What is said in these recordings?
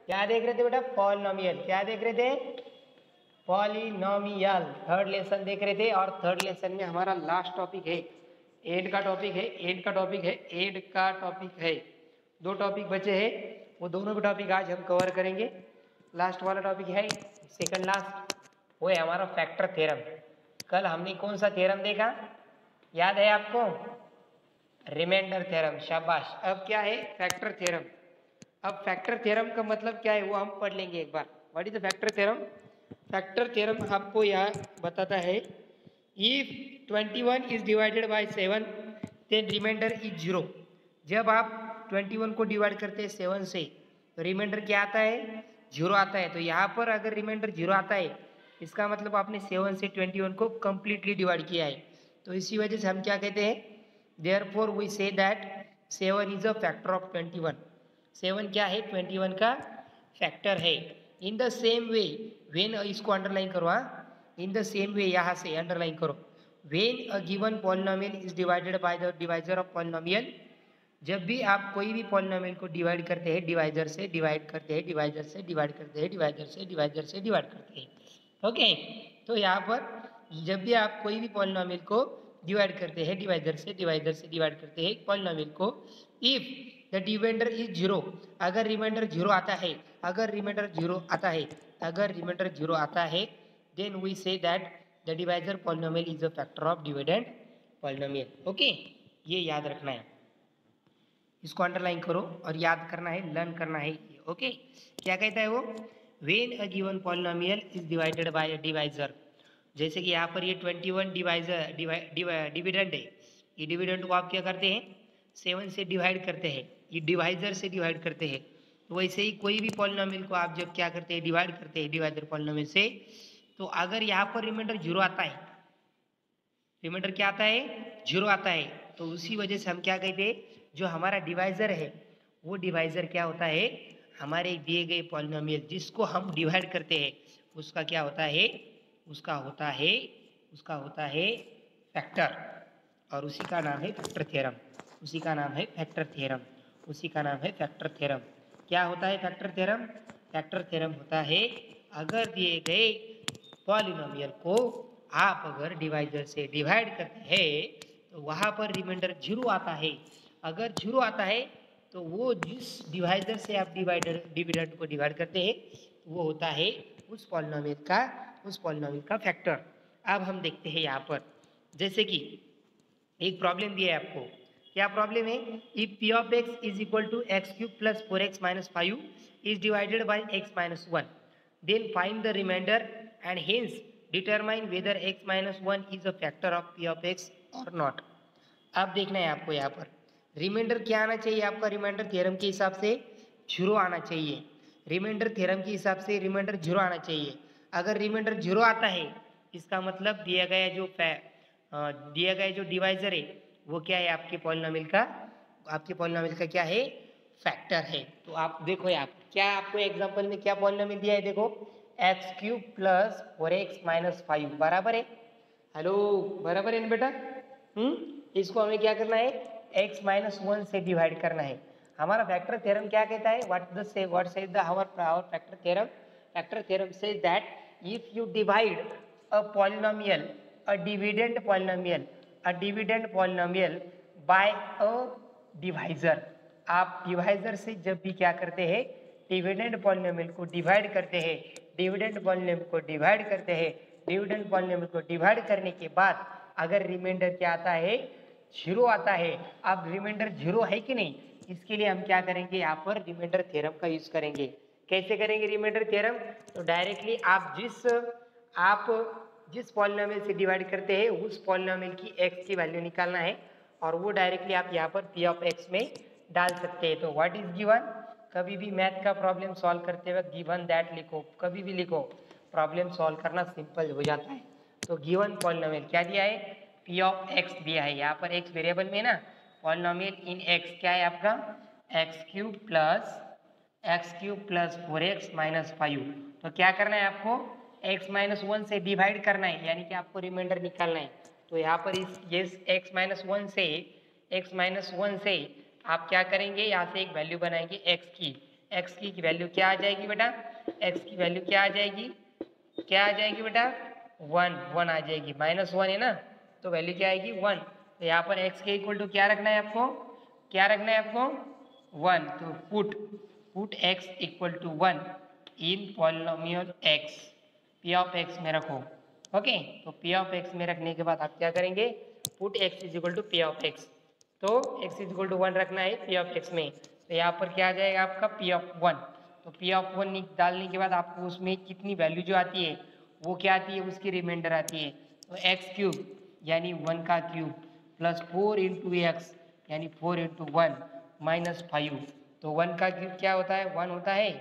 क्या देख रहे थे बेटा? पॉलिनोमियल। क्या देख रहे थे? पॉलिनोमियल। थर्ड लेसन देख रहे थे और थर्ड लेसन में हमारा लास्ट टॉपिक है, एड का टॉपिक है, एड का टॉपिक है, एड का टॉपिक है। दो टॉपिक बचे हैं, वो दोनों भी टॉपिक आज हम कवर करेंगे। लास्ट वाला टॉपिक है सेकंड लास्ट, वो है हमारा फैक्टर थ्योरम। कल हमने कौन सा थ्योरम देखा, याद है आपको? Remainder theorem. शाबाश। अब क्या है? Factor theorem. अब फैक्टर थ्योरम का मतलब क्या है वो हम पढ़ लेंगे एक बार। What is the factor theorem? Factor theorem आपको यहाँ बताता है, if 21 is divided by 7 then remainder is 0। जब आप 21 को डिवाइड करते हैं 7 से तो रिमाइंडर क्या आता है? 0 आता है। तो यहाँ पर अगर रिमाइंडर 0 आता है इसका मतलब आपने 7 से 21 को कम्प्लीटली डिवाइड किया है। तो इसी वजह से हम क्या कहते हैं, therefore we say that 7 is a factor of 21। 7 क्या है? 21 का फैक्टर है। In the same way when, इसको अंडरलाइन करो, हाँ, इन द सेम वे यहाँ से अंडरलाइन करो, when a given polynomial is divided by the divisor of polynomial. जब भी आप कोई भी पॉलिनोमियल को डिवाइड करते हैं डिवाइजर से, डिवाइड करते हैं डिवाइजर से, डिवाइड करते हैं डिवाइजर से, डिवाइजर से डिवाइड करते हैं, ओके। तो यहाँ पर जब भी आप कोई भी पॉलिनोमियल को डिवाइड करते हैं डिवाइजर से, डिवाइजर से डिवाइड करते हैं पॉलिनोमियल को, इफ द डिवाइडर इज 0, अगर रिमाइंडर 0 आता है, अगर रिमाइंडर 0 आता है, अगर रिमाइंडर 0 आता है, then we say that the divisor polynomial is a factor of dividend polynomial. Okay, ये याद रखना है, इसको अंडरलाइन करो और याद करना है, लर्न करना है। ओके, क्या कहता है वो? When a given polynomial is divided bye a divisor. जैसे कि यहाँ पर ये 21 डिवाइजर डिविडेंड है, ये डिविडेंड को आप क्या करते हैं? 7 से डिवाइड करते हैं, ये डिवाइजर से डिवाइड करते हैं। तो वैसे ही कोई भी पॉलिनोमियल को आप जब क्या करते हैं? डिवाइड करते हैं डिवाइजर पॉलिनोमियल से, तो अगर यहाँ पर रिमाइंडर 0 आता है, रिमाइंडर क्या आता है? 0 आता है, तो उसी वजह से हम क्या कहते हैं, जो हमारा डिवाइजर है वो डिवाइजर क्या होता है? हमारे दिए गए पॉलिनोमियल जिसको हम डिवाइड करते हैं उसका क्या होता है? उसका होता है फैक्टर, और उसी का नाम है फैक्टर थ्योरम, उसी का नाम है फैक्टर थ्योरम, उसी का नाम है फैक्टर थ्योरम। क्या होता है फैक्टर थ्योरम? फैक्टर थ्योरम होता है, अगर दिए गए पॉलिनोमियल को आप अगर डिवाइजर से डिवाइड करते हैं तो वहाँ पर रिमाइंडर 0 आता है। अगर 0 आता है तो वो जिस डिवाइजर से आप डिविडेंड को डिवाइड करते हैं वो होता है उस पॉलिनोमियल का फैक्टर। अब हम देखते हैं यहाँ पर, जैसे कि एक प्रॉब्लम दिया है आपको। क्या प्रॉब्लम है? If P of X is equal to X cube plus 4x minus 5 is divided by X minus 1, then find the reminder and hence determine whether x minus 1 is a factor of p of x और not. अब देखना है आपको यहाँ पर reminder क्या आना चाहिए आपका? रिमाइंडर थ्योरम के हिसाब से 0 आना चाहिए, रिमाइंडर थ्योरम के हिसाब से रिमाइंडर 0 आना चाहिए। अगर रिमाइंडर 0 आता है इसका मतलब दिया गया जो डिवाइजर है वो क्या है? आपके पॉलिनोमियल का क्या है? फैक्टर है। तो आप देखो यहाँ क्या आपको एग्जांपल में क्या पॉलिनोमियल दिया है, देखो x cube plus 4x minus 5 बराबर है, हेलो बराबर है ना बेटा? इसको हमें क्या करना है? x माइनस 1 से डिवाइड करना है। हमारा फैक्टर थ्योरम क्या कहता है? What says the our factor theorem? Factor theorem says that if you divide a polynomial, a dividend polynomial by a divisor। आप डिवाइजर से जब भी क्या करते हैं? डिविडेंड पॉलिनोमियल को डिवाइड करते हैं, डिविडेंड पॉलिनोमियल को डिवाइड करते हैं, डिविडेंड पॉलिनोमियल को डिवाइड करने के बाद अगर रिमाइंडर क्या आता है? 0 आता है। अब रिमाइंडर 0 है कि नहीं, इसके लिए हम क्या करेंगे? यहाँ पर रिमाइंडर थ्योरम का यूज करेंगे। कैसे करेंगे रिमाइंडर थ्योरम? तो डायरेक्टली आप जिस पॉलिनोमियल से डिवाइड करते हैं उस पॉलिनोमियल की x की वैल्यू निकालना है और वो डायरेक्टली आप यहाँ पर p ऑफ x में डाल सकते हैं। तो व्हाट इज गिवन? कभी भी मैथ का प्रॉब्लम सॉल्व करते वक्त गिवन दैट लिखो, कभी भी लिखो, प्रॉब्लम सॉल्व करना सिंपल हो जाता है। तो गिवन पॉलिनोमियल क्या दिया है? p ऑफ x दिया है। यहाँ पर x वेरिएबल में ना, पॉलिनोमियल इन x क्या है आपका? X cube plus 4x minus 5। तो क्या करना है आपको? x माइनस 1 से डिवाइड करना है, यानी कि आपको रिमाइंडर निकालना है। तो यहाँ पर इस x माइनस 1 से आप क्या करेंगे? यहाँ से एक वैल्यू बनाएंगे x की, एक्स की वैल्यू क्या आ जाएगी बेटा, एक्स की वैल्यू क्या आ जाएगी, क्या आ जाएगी बेटा, 1 आ जाएगी, -1 है ना, तो वैल्यू क्या आएगी 1। तो यहाँ पर एक्स के इक्वल टू क्या रखना है आपको, क्या रखना है आपको 1। तो put X equal to 1 in polynomial X, P of X में रखो। ओके, तो पी ऑफ एक्स में रखने के बाद आप क्या करेंगे, put X is equal to P of X. तो एक्स इज इक्वल टू 1 रखना है पी ऑफ एक्स में, तो यहाँ पर क्या आ जाएगा आपका पी ऑफ 1। तो पी ऑफ 1 डालने के बाद आपको उसमें कितनी वैल्यू जो आती है वो क्या आती है, उसकी रिमाइंडर आती है। तो एक्स क्यूब यानी 1 का क्यूब प्लस 4 इंटू एक्स यानी 4 इंटू 1 माइनस 5। तो 1 का क्यूब क्या होता है, 1 होता है,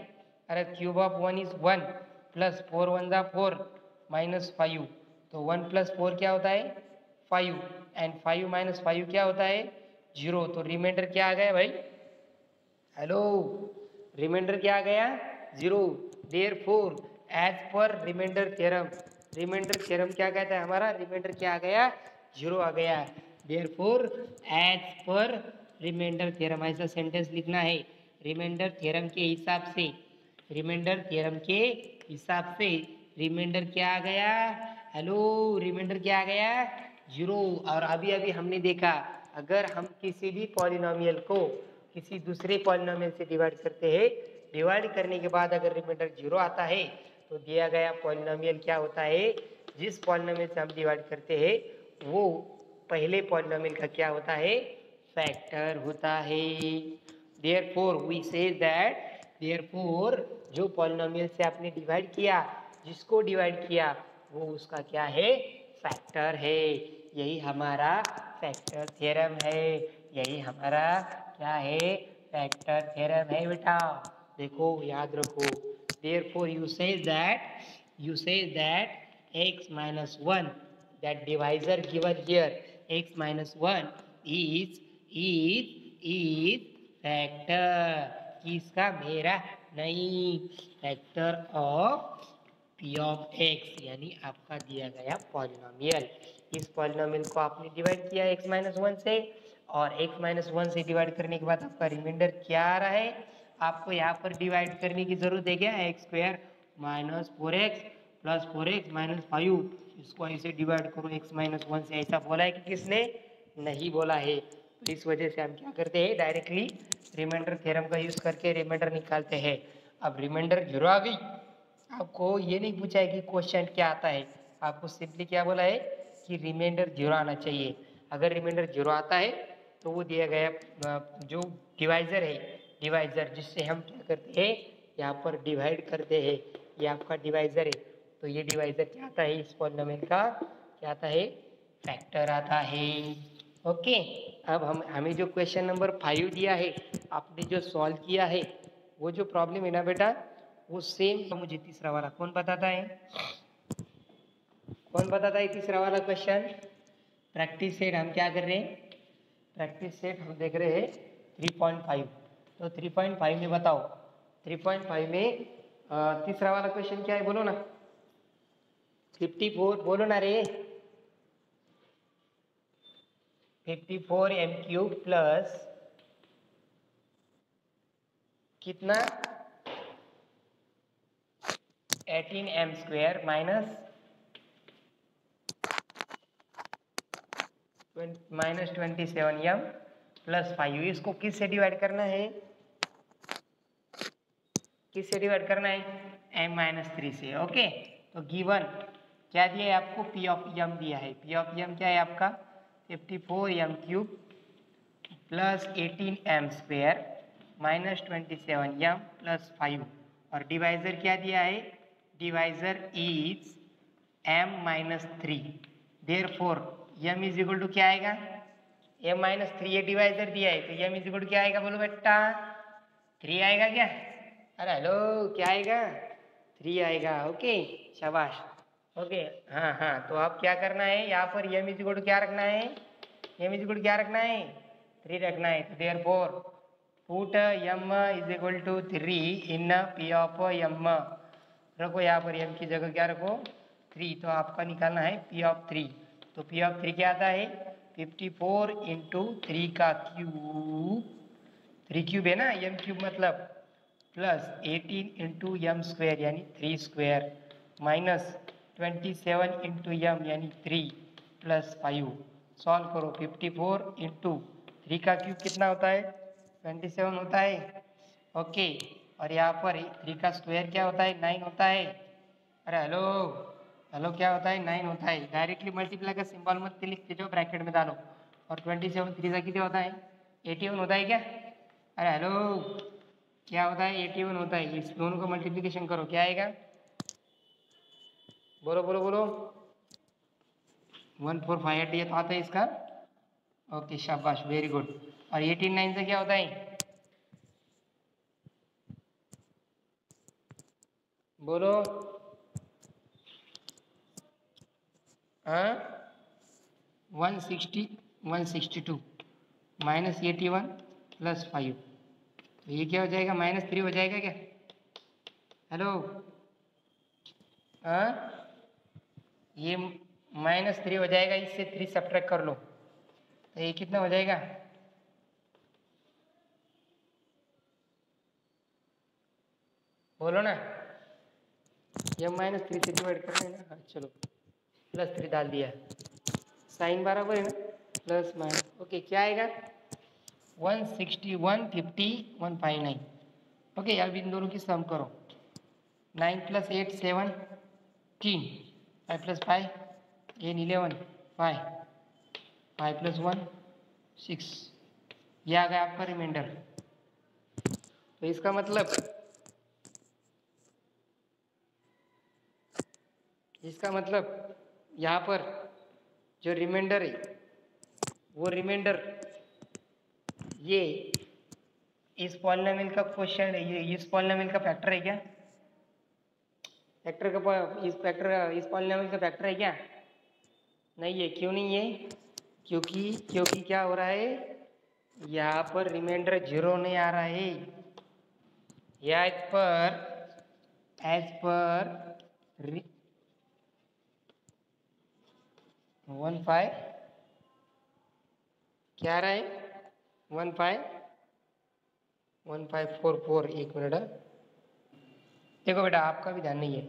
अरे क्यूब ऑफ 1 इज 1 प्लस 4 1 जा 4 माइनस 5। तो 1 प्लस 4 क्या होता है 5 एंड 5 माइनस 5 क्या होता है 0। तो रिमाइंडर क्या आ गया भाई, हेलो, रिमाइंडर क्या आ गया 0। Therefore as per reminder theorem, reminder theorem क्या कहता है हमारा, रिमाइंडर क्या आ गया 0 आ गया। Therefore as per reminder theorem, ऐसा सेंटेंस लिखना है, रिमाइंडर थ्योरम के हिसाब से, रिमाइंडर थ्योरम के हिसाब से रिमाइंडर क्या आ गया, हेलो, रिमाइंडर क्या आ गया 0। और अभी अभी हमने देखा अगर हम किसी भी पॉलिनोमियल को किसी दूसरे पॉलिनोमियल से डिवाइड करते हैं, डिवाइड करने के बाद अगर रिमाइंडर 0 आता है तो दिया गया पॉलिनोमियल क्या होता है, जिस पॉलिनोमियल से हम डिवाइड करते हैं वो पहले पॉलिनोमियल का क्या होता है, फैक्टर होता है। Therefore we say that, therefore जो पॉलिनोमियल से आपने डिवाइड किया, जिसको डिवाइड किया वो उसका क्या है, फैक्टर है। यही हमारा फैक्टर थ्योरम है, यही हमारा क्या है, फैक्टर थ्योरम है बेटा। देखो याद रखो, therefore you say that x minus 1, that divisor given here x minus 1 is factor, किसका, मेरा नहीं, factor of p of x यानी आपका दिया गया पॉलिनोमियल। इस पॉलिनोमियल को आपने डिवाइड किया x माइनस 1 से, और x माइनस 1 से डिवाइड करने के बाद आपका रिमाइंडर क्या आ रहा है, आपको यहाँ पर डिवाइड करने की जरूरत है क्या, x square minus 4x plus 4x minus 5, इसको ऐसे डिवाइड करो x माइनस 1 से, ऐसा बोला है कि किसने, नहीं बोला है। तो इस वजह से हम क्या करते हैं, डायरेक्टली रिमाइंडर थ्योरम का यूज करके रिमाइंडर निकालते हैं। अब रिमाइंडर 0 आ गई, आपको ये नहीं पूछा है कि क्वेश्चन क्या आता है, आपको सिंपली क्या बोला है कि रिमाइंडर 0 आना चाहिए। अगर रिमाइंडर 0 आता है तो वो दिया गया जो डिवाइजर है, डिवाइजर जिससे हम क्या करते हैं यहाँ पर डिवाइड करते हैं, ये आपका डिवाइजर है, तो ये डिवाइजर क्या आता है, इस पॉलिनोमियल का क्या आता है, फैक्टर आता है। ओके, अब हमें जो क्वेश्चन नंबर 5 दिया है, आपने जो सॉल्व किया है, वो जो प्रॉब्लम है ना बेटा, वो सेम तो मुझे तीसरा वाला कौन बताता है, कौन बताता है तीसरा वाला क्वेश्चन। प्रैक्टिस सेट हम क्या कर रहे हैं, प्रैक्टिस सेट हम देख रहे हैं 3.5। तो 3.5 में बताओ, 3.5 में तीसरा वाला क्वेश्चन क्या है, बोलो ना, 54 बोलो ना रे, 54 m क्यूब प्लस कितना 18 m square minus 27 m plus 5, इसको किस से डिवाइड करना है, किस से डिवाइड करना है, m माइनस 3 से। ओके, तो गिवन क्या दिया है आपको, p ऑफ m दिया है, p ऑफ m क्या है आपका 54 m cube plus 18 m square minus 27 m plus 5, और डिवाइजर क्या दिया है, divisor is m minus 3। Therefore m is equal to क्या आएगा, m माइनस 3 ये डिवाइजर दिया है, तो m इज इक्वल टू क्या आएगा, बोलो बेटा 3 आएगा क्या, अरे हेलो क्या आएगा 3 आएगा। ओके शाबाश, ओके हाँ हाँ, तो आप क्या करना है यहाँ पर m इज इक्वल टू क्या रखना है, m इज इक्वल टू क्या रखना है 3 रखना है। तो therefore put m is equal to 3 in p of m, रखो यहाँ पर m की जगह क्या रखो 3, तो आपका निकालना है p ऑफ 3। तो p ऑफ 3 क्या आता है 54 इंटू 3 का क्यूब, 3 क्यूब है ना, m क्यूब मतलब प्लस 18 इंटू एम स्क्वायर यानी 3 स्क्वायर माइनस 27 इंटू एम यानी 3 प्लस 5। सॉल्व करो। 54 इंटू 3 का क्यूब कितना होता है? 27 होता है। ओके, और यहाँ पर 3 का स्क्वायर क्या होता है? 9 होता है। अरे हेलो हेलो, क्या होता है? 9 होता है। डायरेक्टली मल्टीप्लाई का सिंबल मत लिख के जो ब्रैकेट में डालो। और 27 3 का कितना होता है? 81 होता है क्या? अरे हेलो, क्या होता है? 81 होता है। इस दोनों का मल्टीप्लिकेशन करो, क्या आएगा? बोलो बोलो बोलो। 1458 ये तो आता है इसका। ओके शाबाश, वेरी गुड। और 89 से क्या होता है? बोलो। हाँ, 162 माइनस 81 प्लस 5, तो ये क्या हो जाएगा? -3 हो जाएगा क्या? हेलो, हाँ, ये -3 हो जाएगा। इससे 3 सब्ट्रैक्ट कर लो, तो ये कितना हो जाएगा? बोलो ना। ये -3 से डिवाइड कर लेना। हाँ चलो, +3 डाल दिया, साइन बराबर है ना, प्लस माइनस। ओके, क्या आएगा? 161 50 159। ओके, अब इन दोनों की सम करो। 9 + 8 17, 5 + 5 11 5 5 + 1 6। ये आ गया आपका रिमाइंडर। तो इसका मतलब यहाँ पर जो रिमाइंडर है वो रिमाइंडर ये इस पॉलिनोमियल का क्वेश्चन है, ये इस पॉलिनोमियल का फैक्टर है क्या? इस पॉलिनोमियल का फैक्टर है क्या? नहीं है। क्यों नहीं है? क्योंकि क्या हो रहा है, यहाँ पर रिमाइंडर 0 नहीं आ रहा है। एज पर 15 क्या आ रहा है? 1544। एक मिनट, देखो बेटा, आपका भी ध्यान नहीं है।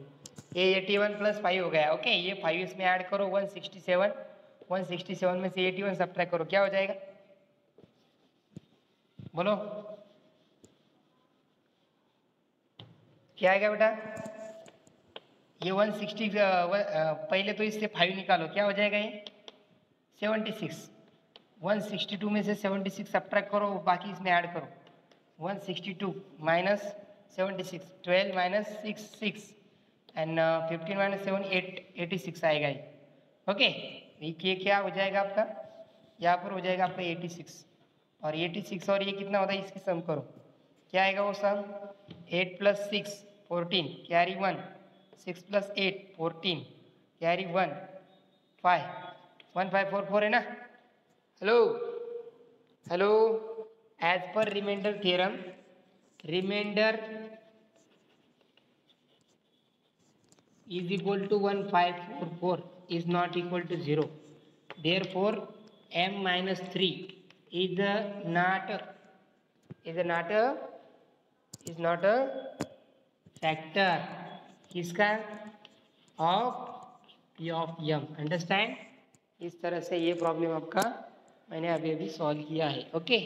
ये 81 + 5 हो गया। ओके, ये 5 इसमें ऐड करो, 167 में से 81 सब्ट्रैक्ट करो, क्या हो जाएगा? बोलो, क्या आएगा बेटा? ये 160 पहले तो इससे 5 निकालो, क्या हो जाएगा? ये 76। 162 में से 76 सब्ट्रैक्ट करो, बाकी इसमें ऐड करो। 162 माइनस 76, 12 माइनस 6 6 एंड 15 माइनस 7 8 86 आएगा ये। ओके, ये क्या हो जाएगा आपका? यहाँ पर हो जाएगा आपका 86, और 86 और ये कितना होता है? इसकी सम करो, क्या आएगा वो सम? 8 + 6 14 कैरी 1, 6 + 8 14 कैरी 1 5 1544 है ना? Hello hello, as per reminder theorem, reminder is equal to 1544 is not equal to 0. Therefore, m minus 3 is not a factor. किसका? Of p of m. Understand? इस तरह से ये प्रॉब्लम आपका मैंने अभी सॉल्व किया है। ओके,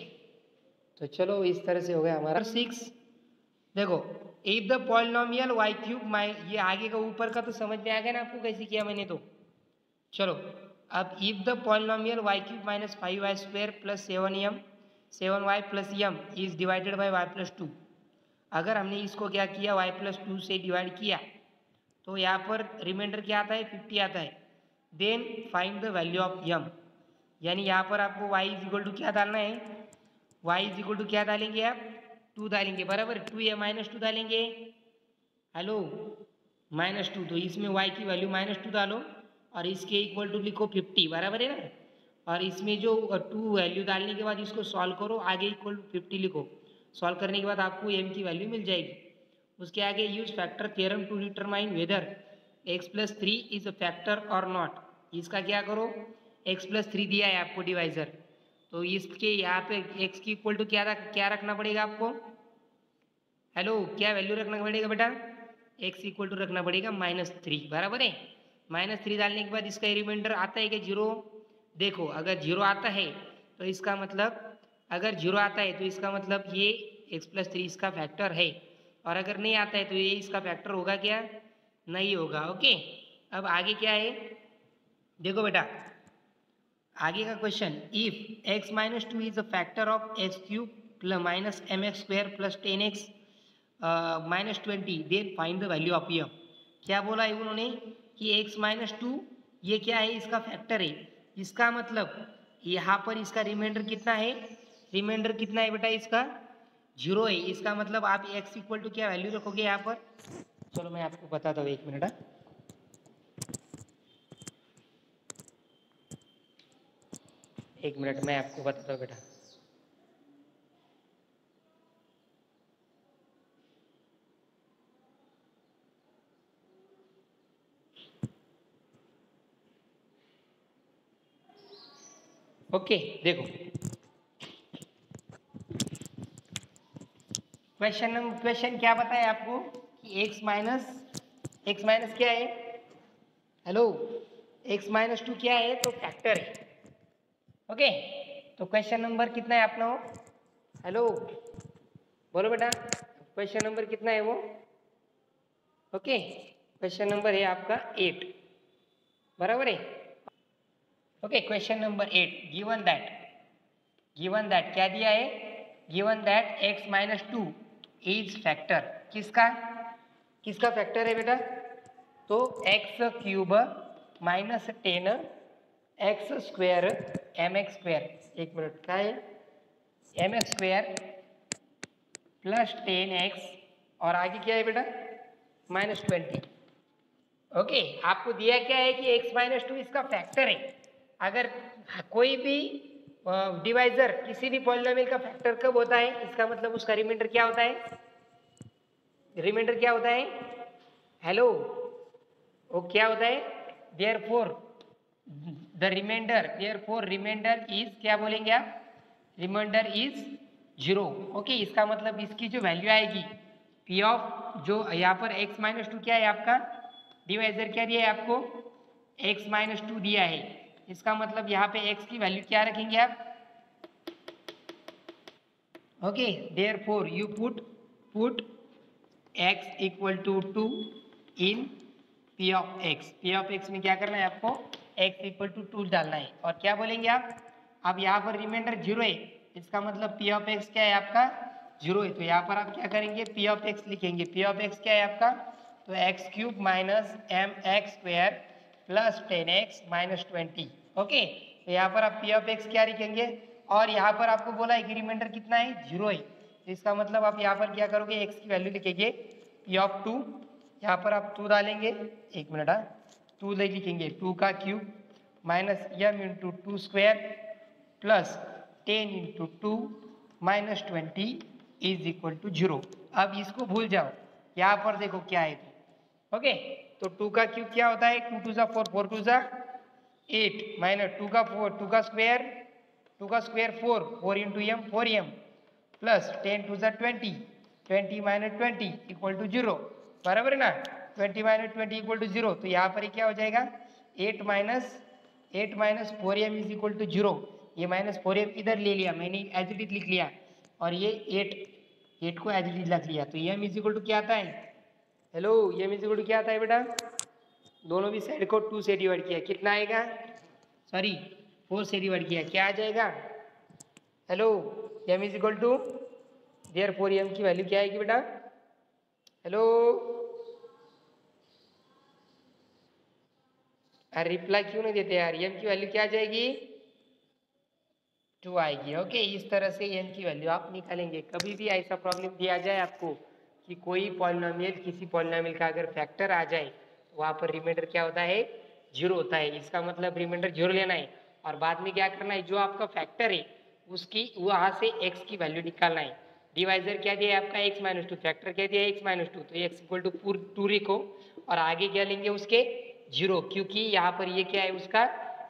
तो चलो इस तरह से हो गया हमारा 6। देखो, इफ द पॉलिनोमियल y³ ये आगे का ऊपर का तो समझ में आ गया ना आपको कैसे किया मैंने? तो चलो, अब if the polynomial y³ - 5y² + 7m 7y + m is divided bye y + 2। अगर हमने इसको क्या किया, y + 2 से डिवाइड किया, तो यहाँ पर रिमाइंडर क्या आता है? 50 आता है। Then find the value of m, यानी यहाँ पर आपको y = क्या डालना है? y = क्या डालेंगे आप? 2 डालेंगे, बराबर। 2 या -2 डालेंगे? हेलो, -2, तो इसमें y की वैल्यू -2 डालो और इसके इक्वल टू लिखो 50, बराबर है ना? और इसमें जो 2 वैल्यू डालने के बाद इसको सॉल्व करो, आगे इक्वल टू 50 लिखो। सॉल्व करने के बाद आपको m की वैल्यू मिल जाएगी। उसके आगे use factor theorem to determine whether x + 3 is a factor और नॉट। इसका क्या करो, x + 3 दिया है आपको डिवाइजर, तो इसके यहाँ पे x की इक्वल टू क्या रखना पड़ेगा आपको? हेलो, क्या वैल्यू रखना पड़ेगा बेटा? x इक्वल टू रखना पड़ेगा -3, बराबर है। -3 डालने के बाद इसका रिमाइंडर आता है क्या 0? देखो अगर 0 आता है तो इसका मतलब, अगर 0 आता है तो इसका मतलब ये x+3 इसका फैक्टर है, और अगर नहीं आता है तो ये इसका फैक्टर होगा क्या? नहीं होगा। ओके, अब आगे क्या है देखो बेटा, आगे का question, if x-2 is a factor of x³ minus mx² plus 10x -20, then find the value of m. क्या बोला है उन्होंने कि x-2 ये क्या है? इसका फैक्टर है। इसका मतलब यहाँ पर इसका रिमाइंडर कितना है? रिमाइंडर कितना है बेटा इसका? 0 है। इसका मतलब आप x इक्वल टू क्या वैल्यू रखोगे यहाँ पर? चलो मैं आपको बताता हूँ, 1 मिनट। एक मिनट मैं आपको बताता हूँ बेटा। ओके देखो, क्वेश्चन क्या बताया आपको कि x माइनस क्या है? हेलो, x-2 क्या है? तो फैक्टर है। ओके, तो क्वेश्चन नंबर कितना है अपना वो? हेलो बोलो बेटा, क्वेश्चन नंबर कितना है वो? ओके, क्वेश्चन नंबर है आपका 8, बराबर है। Okay, question number 8, given that क्या दिया है? Given that x-2 is factor, किसका? किसका फैक्टर है बेटा? तो x³ माइनस 10 x² mx², एक मिनट, क्या है? mx² प्लस 10x, और आगे क्या है बेटा? -20। ओके, आपको दिया क्या है कि x-2 इसका फैक्टर है। अगर कोई भी डिवाइजर किसी भी पॉलिनोमियल का फैक्टर कब होता है, इसका मतलब उसका रिमाइंडर क्या होता है? रिमाइंडर क्या होता है? हेलो, वो क्या होता है? देयरफॉर द रिमाइंडर इज, क्या बोलेंगे आप? Reminder is 0। ओके, इसका मतलब इसकी जो वैल्यू आएगी पी ऑफ, जो यहाँ पर x-2 क्या है आपका? डिवाइजर क्या दिया है आपको? x-2 दिया है। इसका मतलब यहाँ पे x की वैल्यू क्या रखेंगे आप? Okay, therefore you put x equal to 2 in P of x। P of x में क्या करना है आपको? x इक्वल टू 2 डालना है, और क्या बोलेंगे आप? अब यहाँ पर रिमाइंडर 0 है, इसका मतलब पी ऑफ x क्या है आपका? 0 है। तो यहाँ पर आप क्या करेंगे? पी ऑफ x लिखेंगे। पी ऑफ x क्या है आपका? तो x³ minus mx² plus 10x minus 20। Okay, तो यहाँ पर आप पी ऑफ x क्या लिखेंगे? और यहाँ पर आपको बोला है कि रिमाइंडर कितना है? 0 है। तो इसका मतलब आप यहाँ पर क्या करोगे? x की वैल्यू लिखेंगे पी ऑफ 2, यहाँ पर आप 2 डालेंगे, एक मिनट, 2 लिखेंगे, 2 का cube minus m into 2 square plus 10 into 2 minus 20 is equal to 0। अब इसको भूल जाओ, यहाँ पर देखो क्या है। ओके, तो 2 का क्यूब क्या होता है? 2 2 4, 4 2 8, माइनस 2 का 4, 2 का square 4, 4 into m 4m plus 10 2 20, 20 minus 20 equal to 0, बराबर है ना? 20 माइनस 20 इक्वल टू 0। तो यहाँ पर क्या हो जाएगा? 8 minus 4m is equal to 0। ये माइनस 4m इधर ले लिया मैंने, एज इट इज लिख लिया, और ये 8 को एज इट इज लिख लिया। तो m इज इक्वल टू क्या आता है? Hello, m is equal to क्या आता है बेटा? दोनों भी साइड को 2 से डिवाइड किया, कितना आएगा? सॉरी, 4 से डिवाइड किया, क्या आ जाएगा? Hello, m is equal to, therefore m की वैल्यू क्या आएगी बेटा? हेलो, अरे रिप्लाई क्यों नहीं देते यार? m की वैल्यू क्या आ जाएगी? 2 आएगी। ओके, इस तरह से m की वैल्यू आप निकालेंगे। कभी भी ऐसा प्रॉब्लम दिया जाए आपको कि कोई पॉलिनोमियल किसी पॉलिनोमियल का अगर फैक्टर आ जाए, वहाँ पर रिमाइंडर क्या होता है? 0 होता है। इसका मतलब रिमाइंडर 0 लेना है, और बाद में क्या करना है? जो आपका फैक्टर है उसकी वहाँ से x की वैल्यू निकालना है। डिवाइजर क्या दिया है आपका? x-2, फैक्टर क्या दिया है? x-2, तो x इक्वल टू 2 लिखो, और आगे क्या लेंगे उसके? 0, क्योंकि यहाँ पर ये क्या है? उसका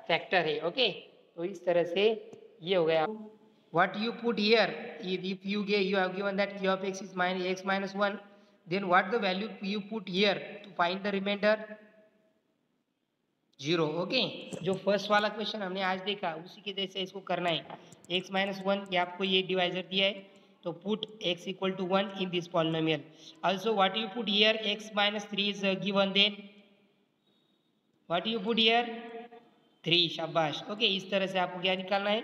फैक्टर है। ओके, तो इस तरह से ये हो गया। what you put here, if you have given that q of x is x minus 1, then what the value you put here to find the remainder? 0. Okay, जो फर्स्ट वाला क्वेश्चन हमने आज देखा उसी के जैसे इसको करना है। x माइनस 1 ये आपको ये डिवाइजर दिया है, तो put x equal to 1 in this polynomial. Also what you put here, x minus 3 is given, then what you put here 3। शाबाश। ओके, इस तरह से आपको क्या निकालना है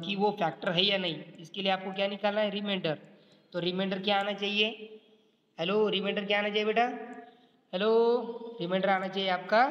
कि वो फैक्टर है या नहीं, इसके लिए आपको क्या निकालना है, रिमाइंडर। तो रिमाइंडर क्या आना चाहिए, हेलो रिमाइंडर क्या आना चाहिए बेटा, हेलो रिमाइंडर आना चाहिए आपका